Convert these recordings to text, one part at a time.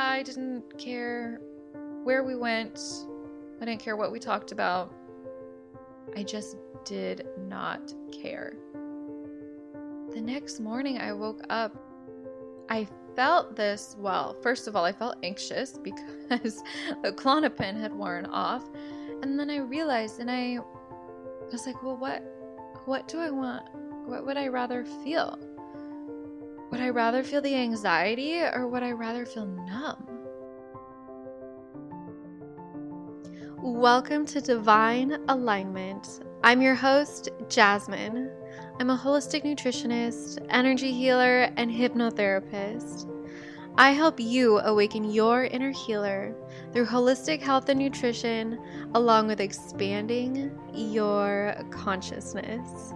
I didn't care where we went. I didn't care what we talked about. I just did not care. The next morning I woke up. I felt this, well, first of all, I felt anxious because the Klonopin had worn off. And then I realized, and I was like, well, what do I want? What would I rather feel? Would I rather feel the anxiety or would I rather feel numb? Welcome to Divine Alignment. I'm your host, Jasmine. I'm a holistic nutritionist, energy healer, and hypnotherapist. I help you awaken your inner healer through holistic health and nutrition, along with expanding your consciousness.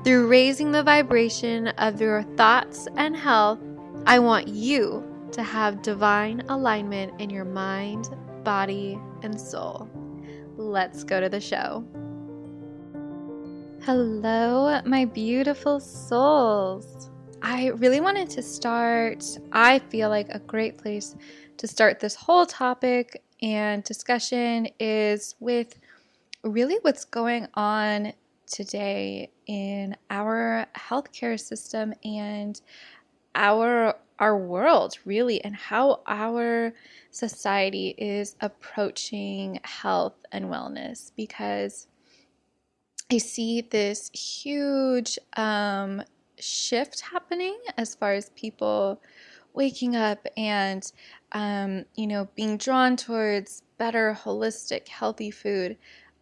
Through raising the vibration of your thoughts and health, I want you to have divine alignment in your mind, body, and soul. Let's go to the show. Hello, my beautiful souls. I really wanted to start, I feel like a great place to start this whole topic and discussion is with really what's going on today in our healthcare system and our world, really, and how our society is approaching health and wellness, because I see this huge shift happening as far as people waking up and being drawn towards better, holistic, healthy food.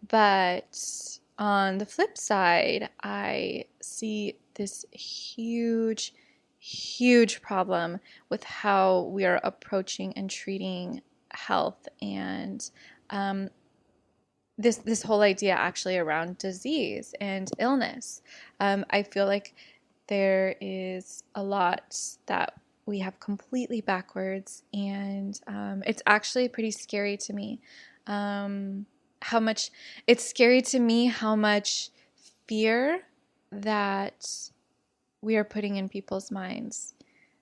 But on the flip side, I see this huge problem with how we are approaching and treating health and this whole idea actually around disease and illness. I feel like there is a lot that we have completely backwards, and it's actually pretty scary to me. How much fear that we are putting in people's minds,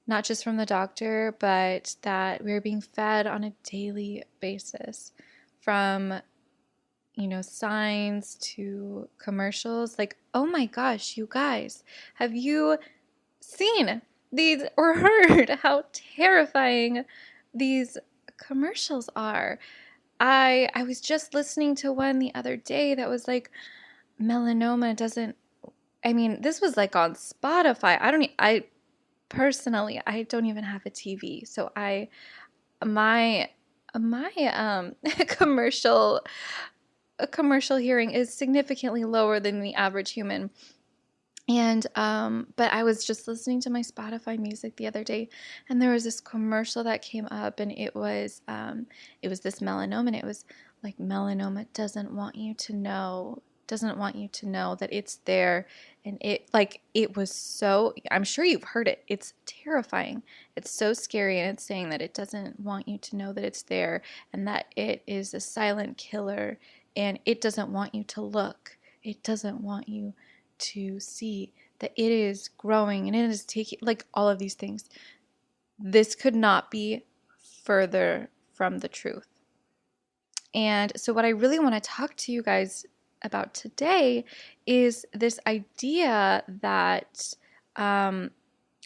not just from the doctor, but that we're being fed on a daily basis, from signs to commercials. Like, oh my gosh, you guys, have you seen these or heard how terrifying these commercials are? I was just listening to one the other day that was like, melanoma doesn't, this was like on Spotify. I personally, I don't even have a TV. So my commercial hearing is significantly lower than the average human. And but I was just listening to my Spotify music the other day, and there was this commercial that came up, and it was this melanoma, and it was like, melanoma doesn't want you to know that it's there. And it was so, I'm sure you've heard it. It's terrifying. It's so scary, and it's saying that it doesn't want you to know that it's there, and that it is a silent killer, and it doesn't want you to look. It doesn't want you to see that it is growing and it is taking, like, all of these things. This could not be further from the truth. And so what I really want to talk to you guys about today is this idea that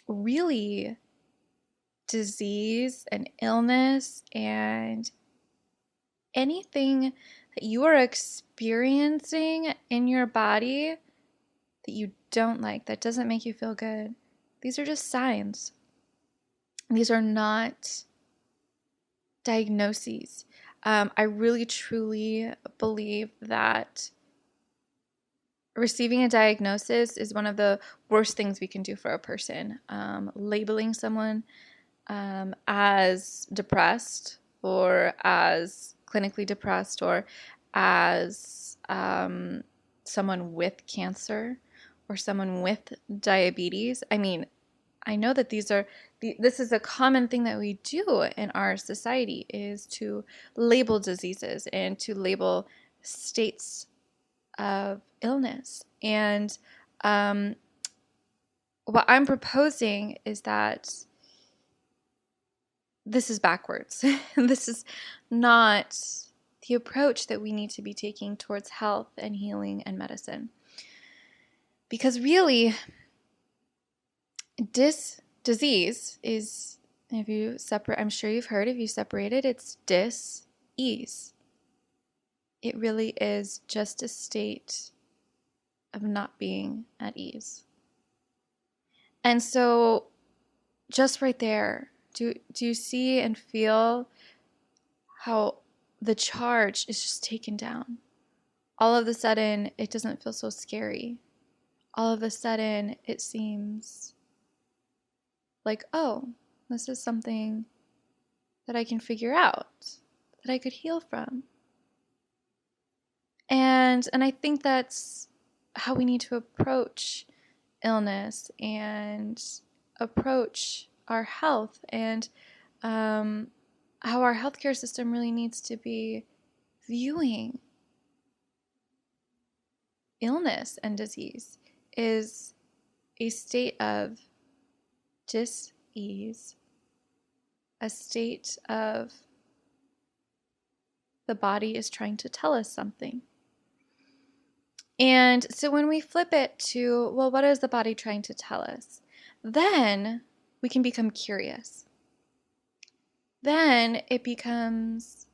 really disease and illness and anything that you are experiencing in your body that you don't like, that doesn't make you feel good, these are just signs. These are not diagnoses. I really truly believe that receiving a diagnosis is one of the worst things we can do for a person. Labeling someone as depressed, or as clinically depressed, or as someone with cancer, or someone with diabetes. I know that this is a common thing that we do in our society, is to label diseases and to label states of illness. And what I'm proposing is that this is backwards. This is not the approach that we need to be taking towards health and healing and medicine. Because really, disease is, if you separate, I'm sure you've heard, if you separate it, it's dis-ease. It really is just a state of not being at ease. And so just right there, do you see and feel how the charge is just taken down? All of a sudden, it doesn't feel so scary. All of a sudden, it seems like, oh, this is something that I can figure out, that I could heal from. And I think that's how we need to approach illness and approach our health, and how our healthcare system really needs to be viewing illness and disease is a state of dis-ease, a state of the body is trying to tell us something. And so when we flip it to, well, what is the body trying to tell us? Then we can become curious. Then it becomes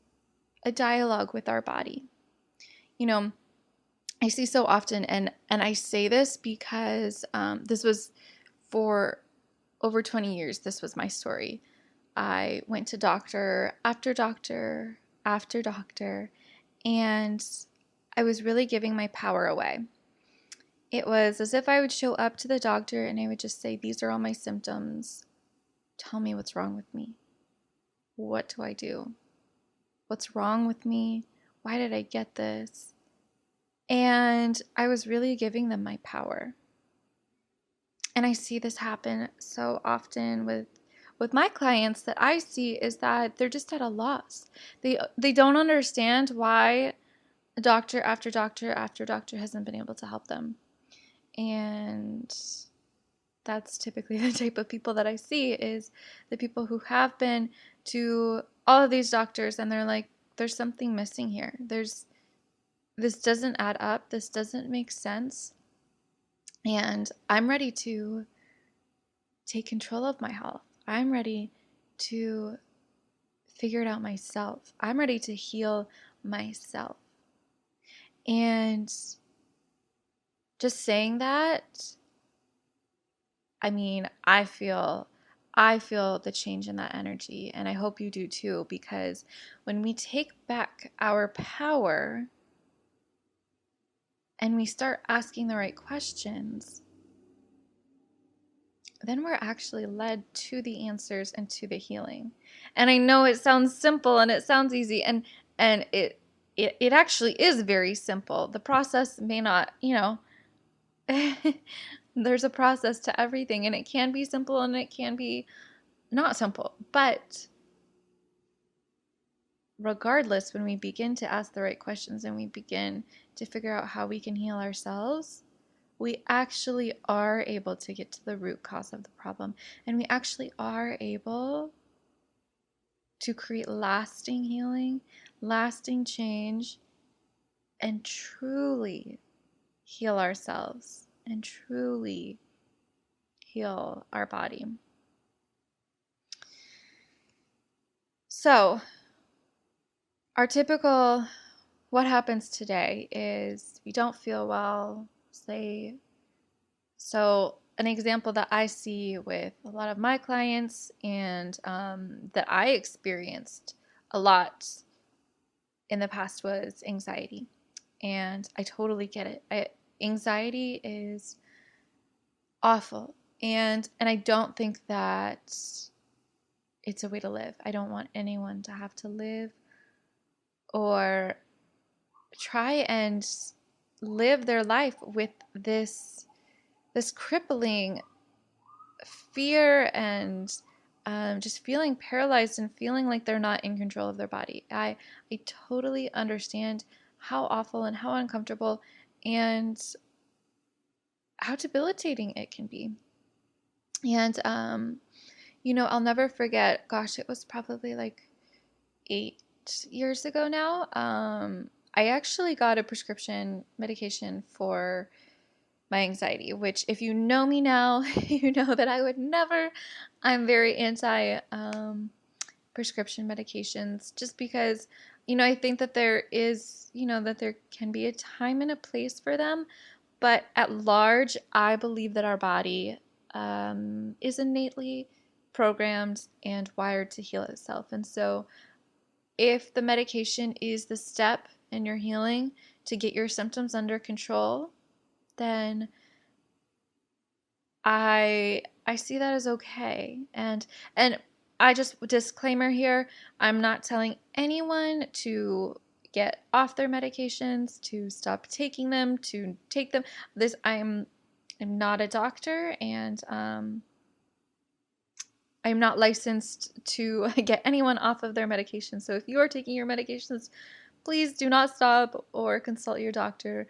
a dialogue with our body. You know, I see so often, and I say this because this was for over 20 years, this was my story. I went to doctor after doctor after doctor, and I was really giving my power away. It was as if I would show up to the doctor and I would just say, these are all my symptoms. Tell me what's wrong with me. What do I do? What's wrong with me? Why did I get this? And I was really giving them my power. And I see this happen so often with my clients that I see is that they're just at a loss. They don't understand why doctor after doctor after doctor hasn't been able to help them. And that's typically the type of people that I see, is the people who have been to all of these doctors and they're like, there's something missing here. This doesn't add up. This doesn't make sense. And I'm ready to take control of my health. I'm ready to figure it out myself. I'm ready to heal myself. And just saying that, I mean, I feel the change in that energy, and I hope you do too, because when we take back our power and we start asking the right questions, then we're actually led to the answers and to the healing. And I know it sounds simple and it sounds easy, and it actually is very simple. The process may not, there's a process to everything, and it can be simple and it can be not simple. But regardless, when we begin to ask the right questions and we begin to figure out how we can heal ourselves, we actually are able to get to the root cause of the problem. And we actually are able to create lasting healing, lasting change, and truly heal ourselves and truly heal our body. So, our typical, what happens today is we don't feel well, so an example that I see with a lot of my clients, and that I experienced a lot in the past, was anxiety. And I totally get it. Anxiety is awful. And I don't think that it's a way to live. I don't want anyone to have to live or try and live their life with this crippling fear and just feeling paralyzed and feeling like they're not in control of their body. I totally understand how awful and how uncomfortable and how debilitating it can be. And I'll never forget, gosh, it was probably like 8 years ago now. I actually got a prescription medication for my anxiety, which if you know me now, you know that I would never, I'm very anti prescription medications just because, I think that there is, that there can be a time and a place for them. But at large, I believe that our body is innately programmed and wired to heal itself. And so if the medication is the step in your healing to get your symptoms under control, then I see that as okay. And I just disclaimer here, I'm not telling anyone to get off their medications, to stop taking them, to take them. I'm not a doctor, and I'm not licensed to get anyone off of their medications. So if you are taking your medications, please do not stop or consult your doctor,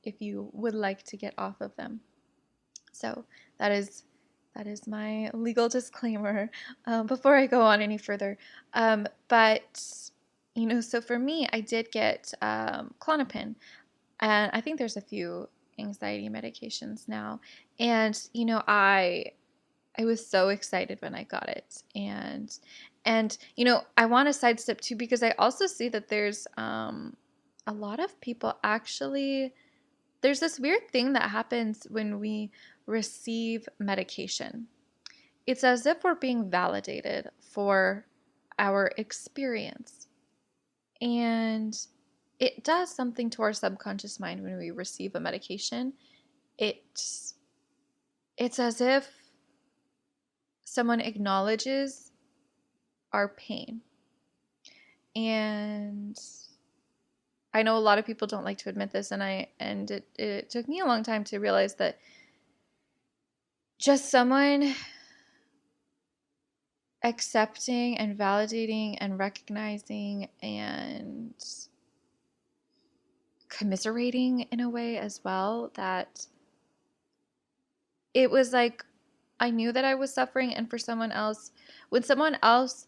if you would like to get off of them. So that is my legal disclaimer before I go on any further. But so for me, I did get Klonopin, and I think there's a few anxiety medications now. And I was so excited when I got it, and I want to sidestep too because I also see that there's a lot of people actually. There's this weird thing that happens when we receive medication. It's as if we're being validated for our experience. And it does something to our subconscious mind when we receive a medication. It's as if someone acknowledges our pain. And I know a lot of people don't like to admit this, and it took me a long time to realize that just someone accepting and validating and recognizing and commiserating in a way as well, that it was like I knew that I was suffering, and for someone else, when someone else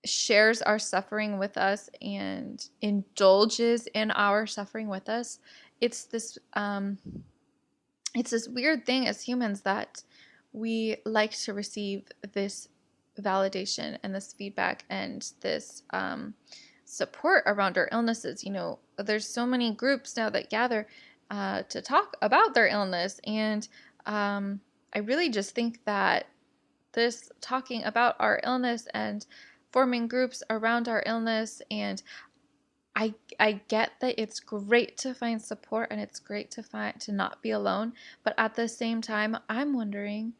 shares our suffering with us and indulges in our suffering with us, it's this weird thing as humans that we like to receive this validation and this feedback and this support around our illnesses. There's so many groups now that gather to talk about their illness, and I really just think that this talking about our illness and forming groups around our illness, and I get that it's great to find support and it's great to not be alone, but at the same time, I'm wondering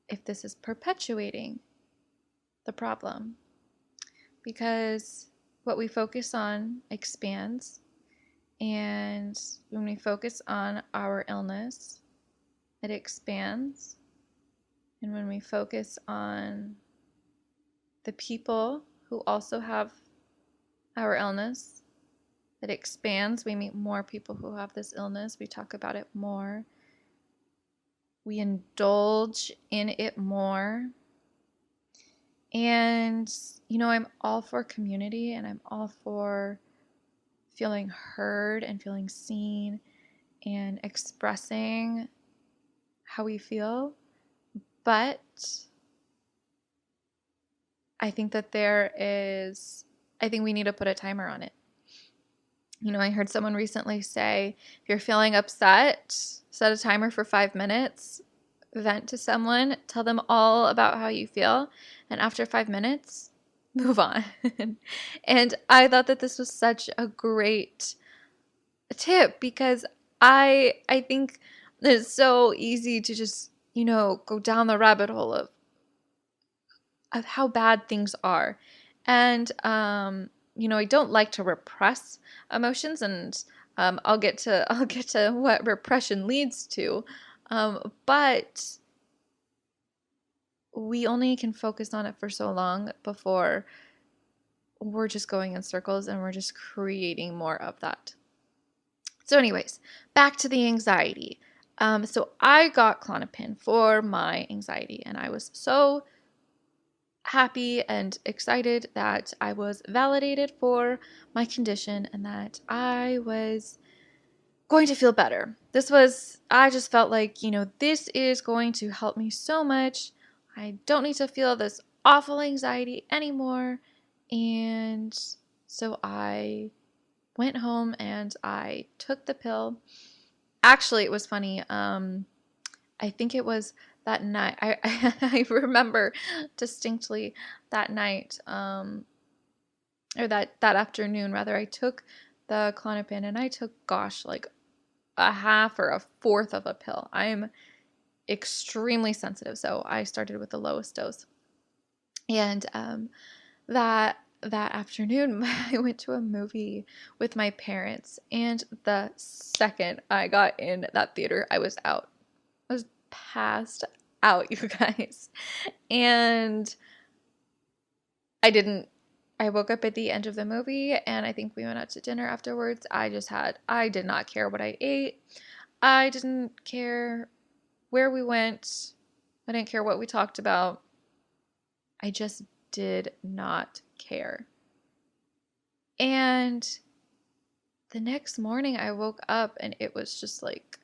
if this is perpetuating the problem, because what we focus on expands, and when we focus on our illness, it expands, and when we focus on the people who also have our illness, it expands. We meet more people who have this illness. We talk about it more. We indulge in it more. And, I'm all for community, and I'm all for feeling heard and feeling seen and expressing how we feel. But I think that I think we need to put a timer on it. I heard someone recently say, if you're feeling upset, set a timer for 5 minutes, vent to someone, tell them all about how you feel, and after 5 minutes, move on. And I thought that this was such a great tip, because I think that it's so easy to just, go down the rabbit hole of how bad things are. And, I don't like to repress emotions, and I'll get to what repression leads to. But we only can focus on it for so long before we're just going in circles and we're just creating more of that. So anyways, back to the anxiety. So I got Klonopin for my anxiety, and I was so happy and excited that I was validated for my condition and that I was going to feel better. I just felt like, this is going to help me so much. I don't need to feel this awful anxiety anymore. And so I went home and I took the pill. Actually, it was funny. I think it was that night. I remember distinctly that night, or that afternoon rather. I took the Klonopin and I took, gosh, like a half or a fourth of a pill. I'm extremely sensitive, so I started with the lowest dose. And that afternoon, I went to a movie with my parents, and the second I got in that theater, I was out. I was passed out, you guys. And I woke up at the end of the movie, and I think we went out to dinner afterwards. I did not care what I ate. I didn't care where we went. I didn't care what we talked about. I just did not care. And the next morning I woke up and it was just like,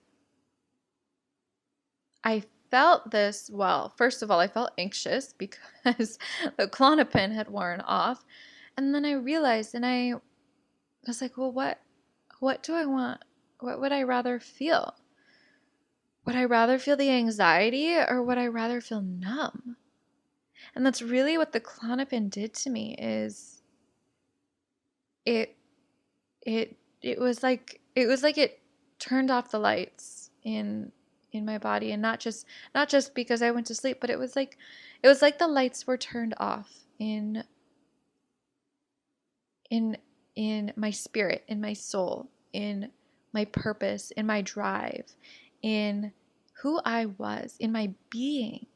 I felt this, well, first of all, I felt anxious because the Klonopin had worn off. And then I realized, and I was like, well, what do I want? What would I rather feel? Would I rather feel the anxiety or would I rather feel numb? And that's really what the Klonopin did to me. Is it it was like it turned off the lights in my body, and not just because I went to sleep, but it was like the lights were turned off in my spirit, in my soul, in my purpose, in my drive, in who I was, in my being.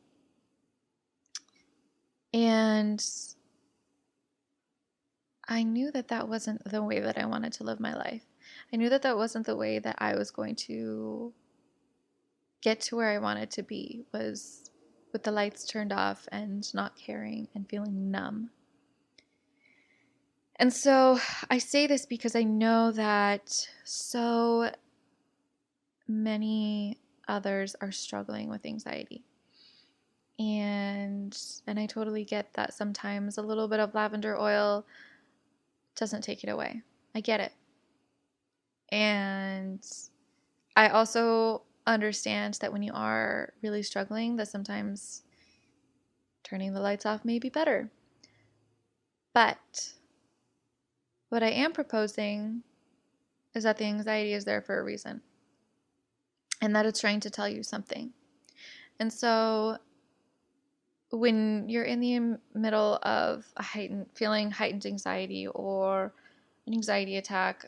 And I knew that wasn't the way that I wanted to live my life. I knew that wasn't the way that I was going to get to where I wanted to be, was with the lights turned off and not caring and feeling numb. And so I say this because I know that so many others are struggling with anxiety. And I totally get that sometimes a little bit of lavender oil doesn't take it away. I get it. And I also understand that when you are really struggling, that sometimes turning the lights off may be better. But what I am proposing is that the anxiety is there for a reason, and that it's trying to tell you something. And so when you're in the middle of feeling heightened anxiety or an anxiety attack,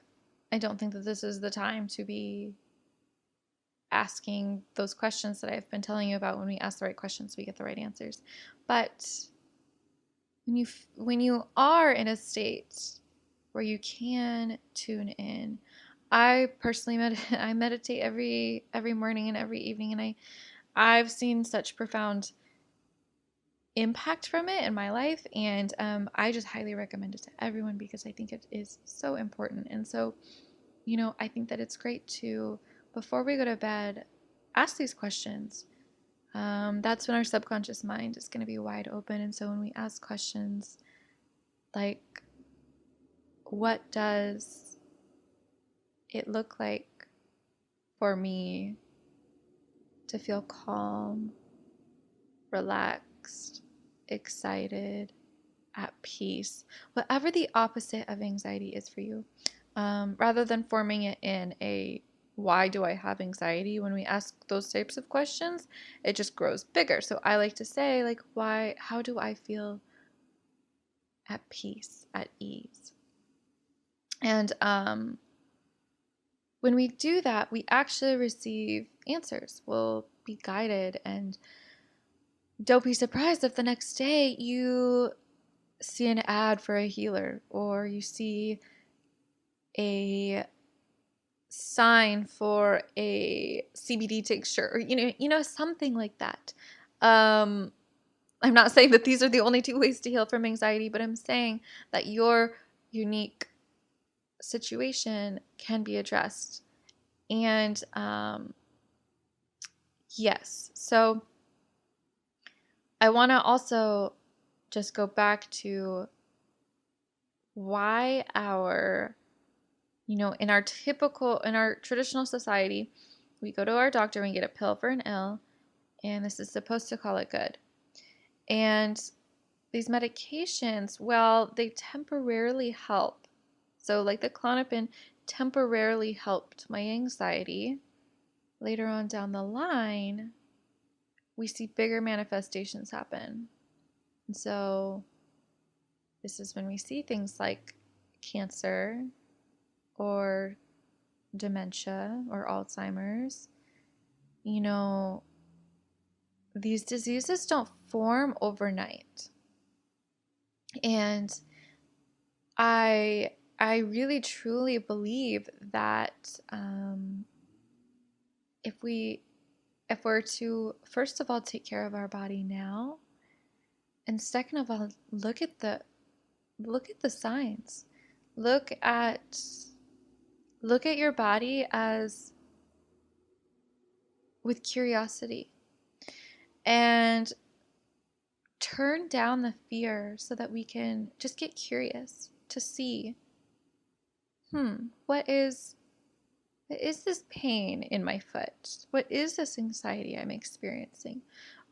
I don't think that this is the time to be asking those questions that I've been telling you about. When we ask the right questions, we get the right answers. But when you are in a state where you can tune in, I personally I meditate every morning and every evening, and I've seen such profound impact from it in my life, and I just highly recommend it to everyone because I think it is so important. And so, I think that it's great to, before we go to bed, ask these questions. That's when our subconscious mind is going to be wide open. And so when we ask questions like, what does it look like for me to feel calm, relaxed, excited, at peace, whatever the opposite of anxiety is for you, rather than forming it in a why do I have anxiety? When we ask those types of questions, it just grows bigger. So I like to say, like, how do I feel at peace, at ease? And when we do that, we actually receive answers. We'll be guided, and don't be surprised if the next day you see an ad for a healer, or you see a sign for a CBD tincture, or something like that. I'm not saying that these are the only two ways to heal from anxiety, but I'm saying that your unique situation can be addressed. And yes, so I want to also just go back to why in our traditional society, we go to our doctor and we get a pill for an ill, and this is supposed to call it good. And these medications, well, they temporarily help. So like the Klonopin temporarily helped my anxiety. Later on down the line, we see bigger manifestations happen. And so this is when we see things like cancer or dementia or Alzheimer's. These diseases don't form overnight. And I really truly believe that if we're to, first of all, take care of our body now, and second of all, look at the signs. Look at your body as with curiosity, and turn down the fear so that we can just get curious to see, what is this pain in my foot? What is this anxiety I'm experiencing?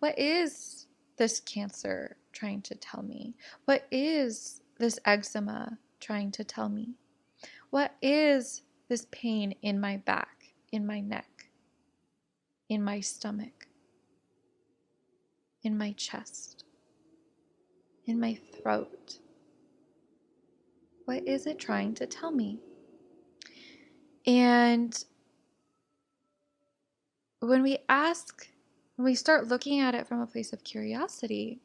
What is this cancer trying to tell me? What is this eczema trying to tell me? What is this pain in my back, in my neck, in my stomach, in my chest, in my throat? What is it trying to tell me? And when we start looking at it from a place of curiosity,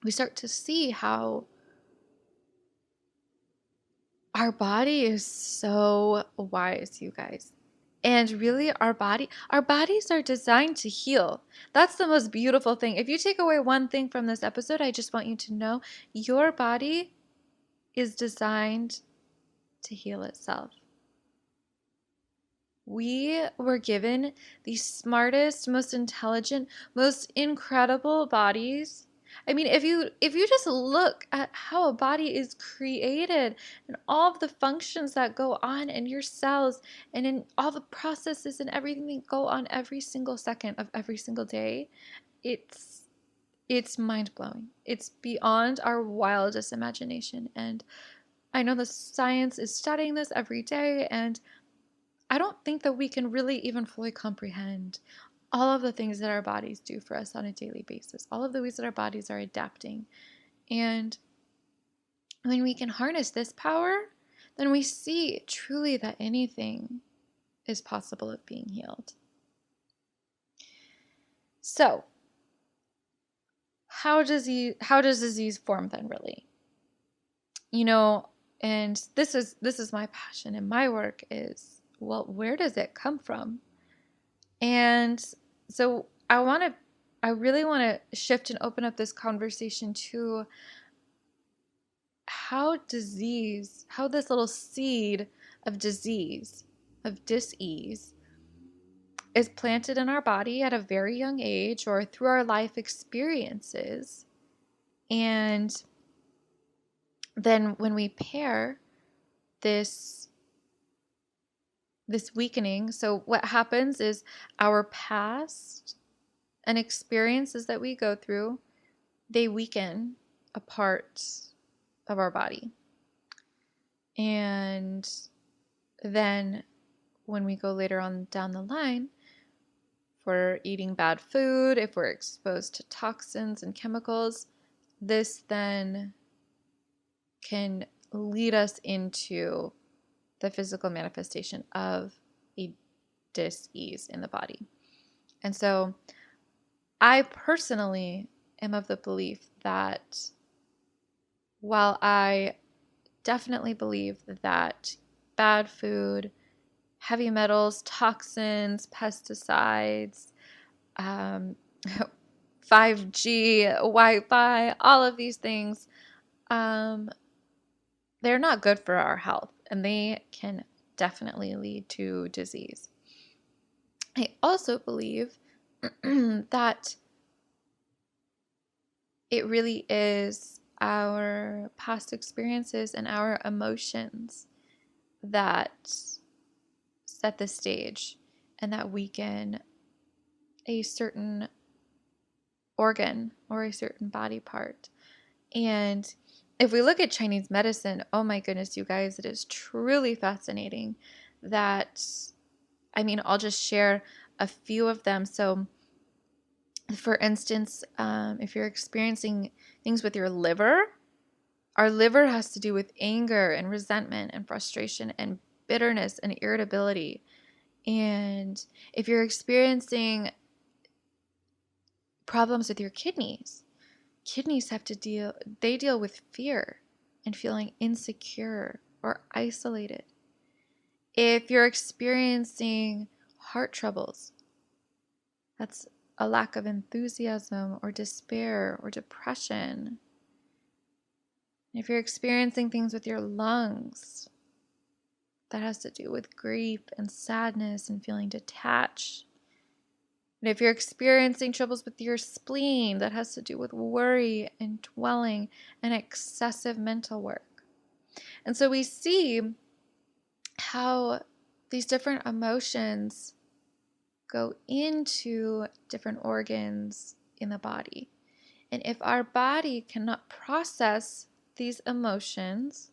we start to see how our body is so wise, you guys. And really, our bodies are designed to heal. That's the most beautiful thing. If you take away one thing from this episode, I just want you to know your body is designed to heal itself. We were given the smartest, most intelligent, most incredible bodies. I mean, if you just look at how a body is created and all of the functions that go on in your cells and in all the processes and everything that go on every single second of every single day, it's mind-blowing. It's beyond our wildest imagination. And I know the science is studying this every day, and I don't think that we can really even fully comprehend all of the things that our bodies do for us on a daily basis, all of the ways that our bodies are adapting. And when we can harness this power, then we see truly that anything is possible of being healed. So, how does disease form then, really? And this is my passion and my work is, well, where does it come from? And so I really want to shift and open up this conversation to how this little seed of disease, of dis-ease, is planted in our body at a very young age or through our life experiences. And then when we pair this weakening, so what happens is our past and experiences that we go through, they weaken a part of our body. And then when we go later on down the line, if we're eating bad food, if we're exposed to toxins and chemicals, this then can lead us into the physical manifestation of a dis-ease in the body. And so I personally am of the belief that while I definitely believe that bad food, heavy metals, toxins, pesticides, um, 5G, Wi-Fi, all of these things, they're not good for our health, and they can definitely lead to disease. I also believe that it really is our past experiences and our emotions that set the stage and that weaken a certain organ or a certain body part. And if we look at Chinese medicine, oh my goodness, you guys, it is truly fascinating that, I mean, I'll just share a few of them. So, for instance, if you're experiencing things with your liver, our liver has to do with anger and resentment and frustration and bitterness and irritability. And if you're experiencing problems with your kidneys have to deal with fear and feeling insecure or isolated. If you're experiencing heart troubles, that's a lack of enthusiasm or despair or depression. If you're experiencing things with your lungs, that has to do with grief and sadness and feeling detached. And if you're experiencing troubles with your spleen, that has to do with worry and dwelling and excessive mental work. And so we see how these different emotions go into different organs in the body. And if our body cannot process these emotions,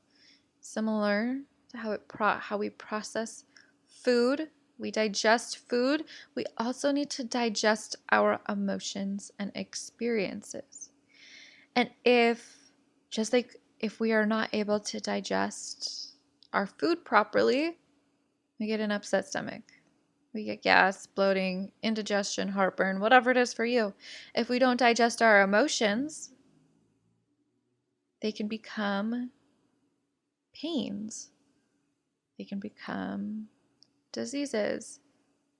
similar to how we process food, we digest food, we also need to digest our emotions and experiences. And just like if we are not able to digest our food properly, we get an upset stomach. We get gas, bloating, indigestion, heartburn, whatever it is for you. If we don't digest our emotions, they can become pains. They can become diseases.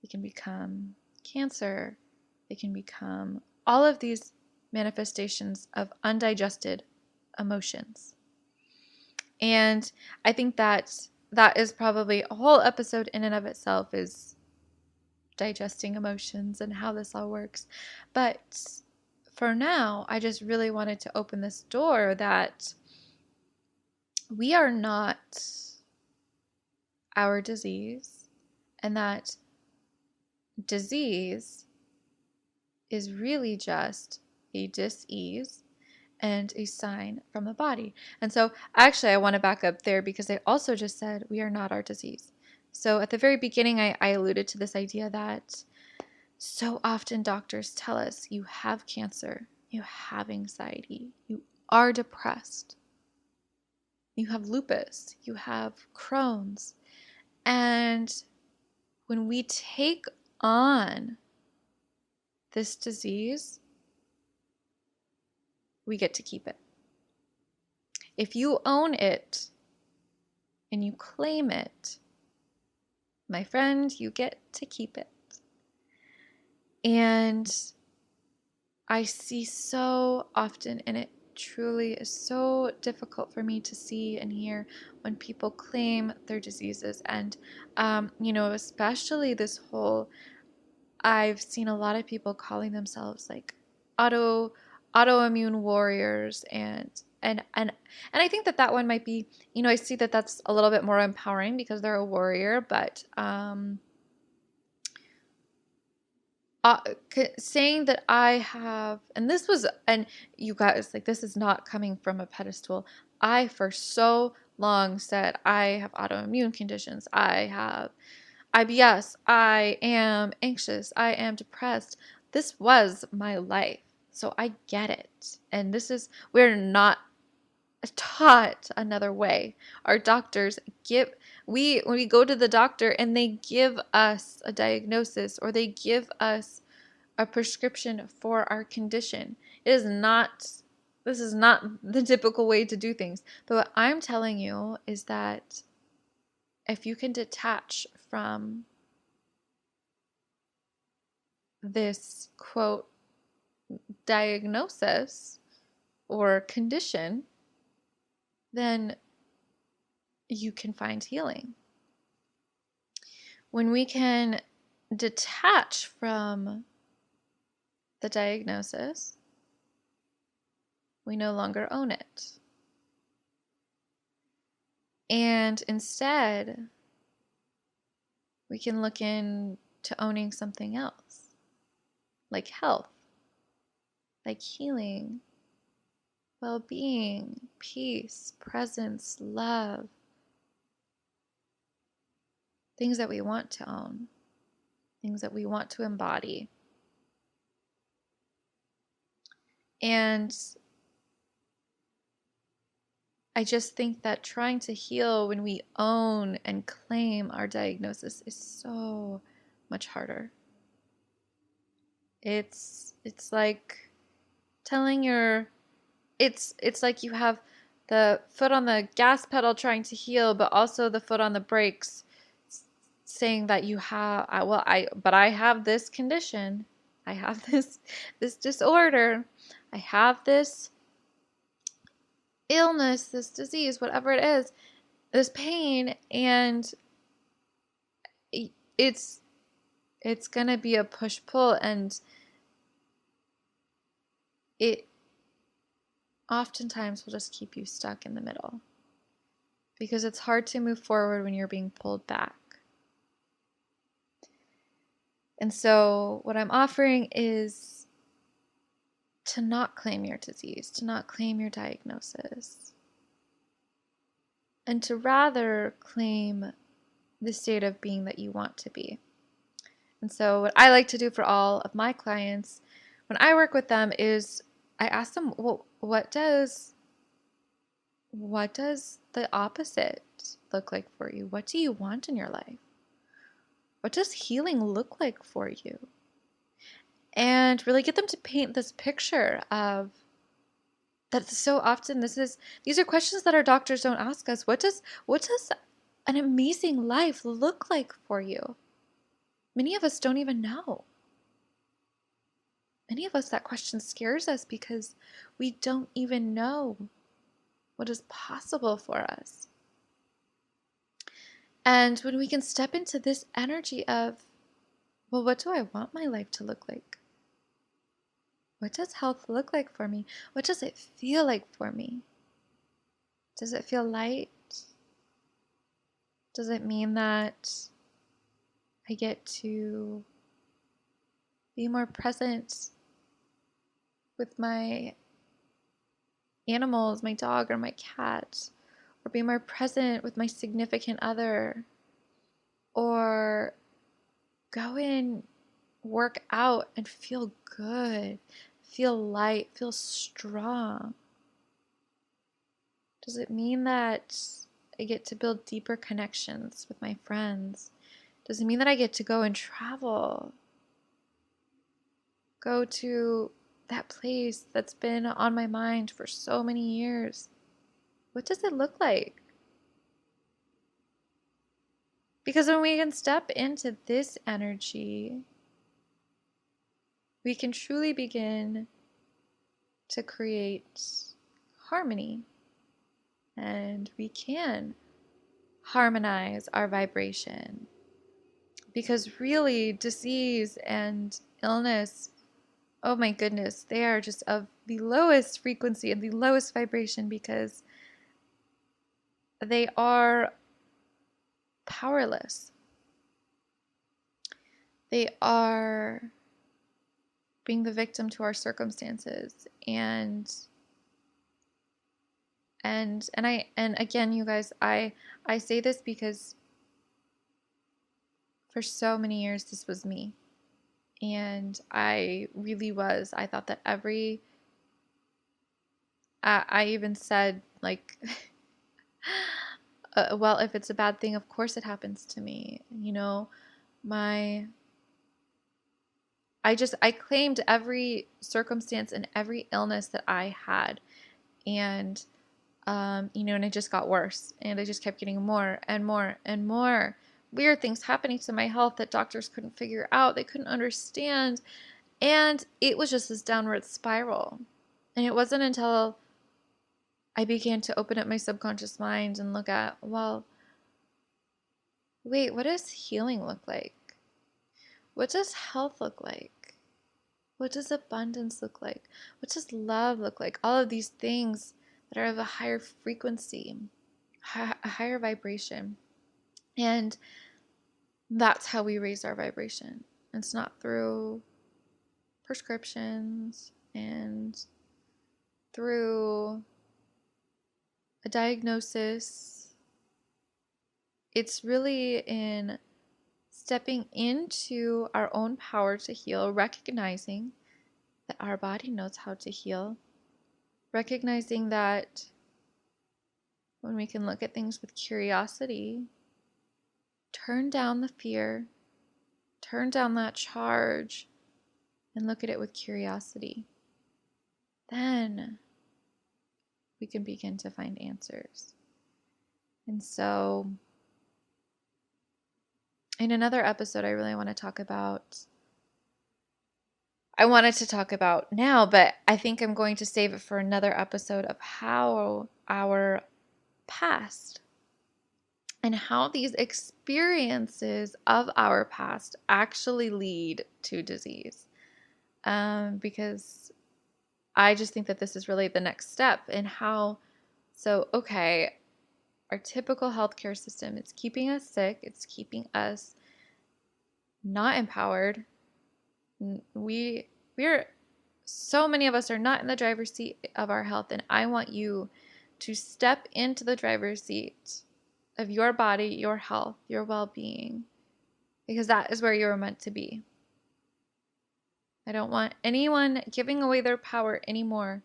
They can become cancer. They can become all of these manifestations of undigested emotions. And I think that is probably a whole episode in and of itself, is digesting emotions and how this all works. But for now, I just really wanted to open this door that we are not our disease, and that disease is really just a dis-ease and a sign from the body. And so actually I want to back up there, because I also just said we are not our disease. So at the very beginning, I alluded to this idea that so often doctors tell us you have cancer, you have anxiety, you are depressed, you have lupus, you have Crohn's. And when we take on this disease, we get to keep it. If you own it and you claim it, my friend, you get to keep it. And I see so often, and it truly is so difficult for me to see and hear when people claim their diseases. And, especially this whole, I've seen a lot of people calling themselves like autoimmune warriors, and I think that one might be, I see that that's a little bit more empowering because they're a warrior, but saying that I have, and you guys, like, this is not coming from a pedestal. I for so long said I have autoimmune conditions. I have IBS. I am anxious. I am depressed. This was my life. So I get it. And we're not taught another way. Our doctors when we go to the doctor and they give us a diagnosis or they give us a prescription for our condition, this is not the typical way to do things. But what I'm telling you is that if you can detach from this quote diagnosis or condition, then you can find healing. When we can detach from the diagnosis, we no longer own it. And instead, we can look into owning something else, like health, like healing, well-being, peace, presence, love, things that we want to own, things that we want to embody. And I just think that trying to heal when we own and claim our diagnosis is so much harder. It's like telling it's like you have the foot on the gas pedal trying to heal, but also the foot on the brakes saying that you have, but I have this condition. I have this disorder. I have this illness, this disease, whatever it is, this pain, and it's gonna be a push-pull, and it oftentimes will just keep you stuck in the middle because it's hard to move forward when you're being pulled back. And so what I'm offering is to not claim your disease, to not claim your diagnosis, and to rather claim the state of being that you want to be. And so what I like to do for all of my clients when I work with them is I ask them, well, what does the opposite look like for you? What do you want in your life? What does healing look like for you? And really get them to paint this picture of that. So often these are questions that our doctors don't ask us. What does an amazing life look like for you? Many of us don't even know. Many of us, that question scares us because we don't even know what is possible for us. And when we can step into this energy of, well, what do I want my life to look like? What does health look like for me? What does it feel like for me? Does it feel light? Does it mean that I get to be more present with my animals, my dog or my cat, or be more present with my significant other, or go and work out and feel good, feel light, feel strong? Does it mean that I get to build deeper connections with my friends? Does it mean that I get to go and travel? Go to that place that's been on my mind for so many years? What does it look like? Because when we can step into this energy, we can truly begin to create harmony, and we can harmonize our vibration. Because really, disease and illness, oh my goodness, they are just of the lowest frequency and the lowest vibration because they are powerless. They are being the victim to our circumstances. And again, you guys, I say this because for so many years this was me. And I really was. I thought that I even said, like, well, if it's a bad thing, of course it happens to me. You know, I claimed every circumstance and every illness that I had. And, and it just got worse. And I just kept getting more and more and more weird things happening to my health that doctors couldn't figure out. They couldn't understand. And it was just this downward spiral. And it wasn't until I began to open up my subconscious mind and look at, well, wait, what does healing look like? What does health look like? What does abundance look like? What does love look like? All of these things that are of a higher frequency, a higher vibration. And that's how we raise our vibration. It's not through prescriptions and through a diagnosis. It's really in stepping into our own power to heal, recognizing that our body knows how to heal, recognizing that when we can look at things with curiosity, turn down the fear, turn down that charge, and look at it with curiosity, then we can begin to find answers. And so, in another episode, I really want to talk about, I wanted to talk about now, but I think I'm going to save it for another episode of how our past and how these experiences of our past actually lead to disease. Because I just think that this is really the next step in how, okay, our typical healthcare system, it's keeping us sick, it's keeping us not empowered. We're so many of us are not in the driver's seat of our health, and I want you to step into the driver's seat of your body, your health, your well-being, because that is where you're meant to be. I don't want anyone giving away their power anymore,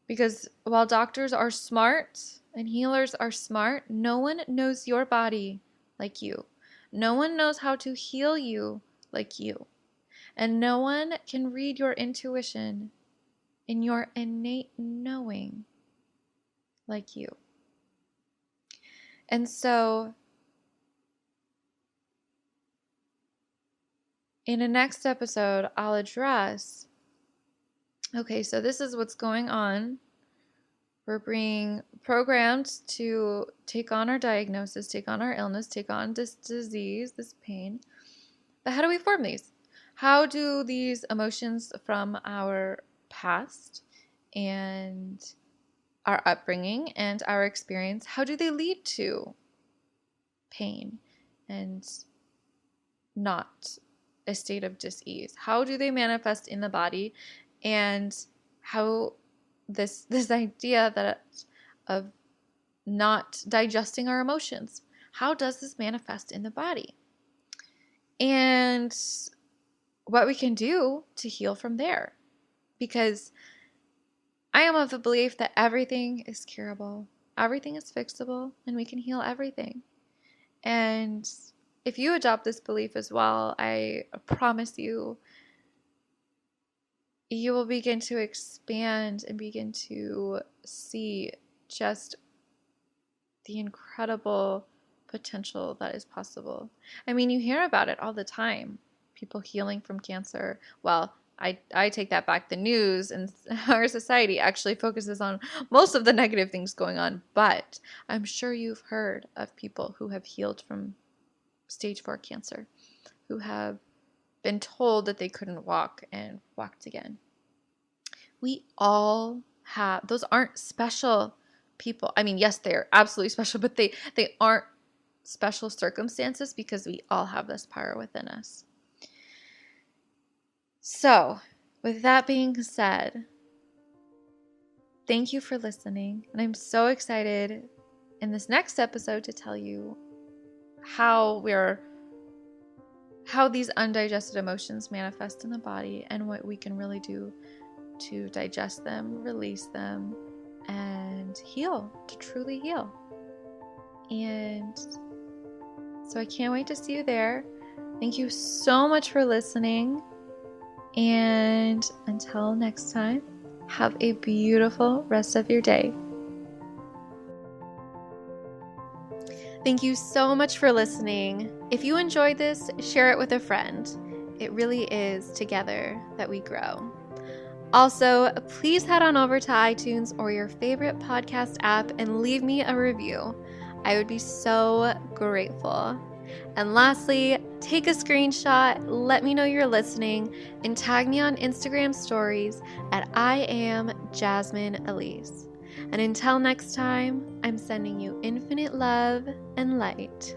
because while doctors are smart and healers are smart, no one knows your body like you. No one knows how to heal you like you. And no one can read your intuition and your innate knowing like you. And so, in the next episode, I'll address, okay, so this is what's going on. We're being programmed to take on our diagnosis, take on our illness, take on this disease, this pain. But how do we form these? How do these emotions from our past and our upbringing and our experience, how do they lead to pain and not a state of dis-ease? How do they manifest in the body? And how this idea that of not digesting our emotions, how does this manifest in the body? And what we can do to heal from there. Because I am of the belief that everything is curable, everything is fixable, and we can heal everything. And if you adopt this belief as well, I promise you, you will begin to expand and begin to see just the incredible potential that is possible. I mean, you hear about it all the time. People healing from cancer. Well, I take that back. The news and our society actually focuses on most of the negative things going on. But I'm sure you've heard of people who have healed from stage 4 cancer, who have been told that they couldn't walk and walked again. We all have, those aren't special people. I mean, yes, they are absolutely special, but they aren't special circumstances, because we all have this power within us. So, with that being said, thank you for listening. And I'm so excited in this next episode to tell you how these undigested emotions manifest in the body and what we can really do to digest them, release them, and heal, to truly heal. And so I can't wait to see you there. Thank you so much for listening. And until next time, have a beautiful rest of your day. Thank you so much for listening. If you enjoyed this, share it with a friend. It really is together that we grow. Also, please head on over to iTunes or your favorite podcast app and leave me a review. I would be so grateful. And lastly, take a screenshot, let me know you're listening, and tag me on Instagram stories at I am Jasmine Elise. And until next time, I'm sending you infinite love and light.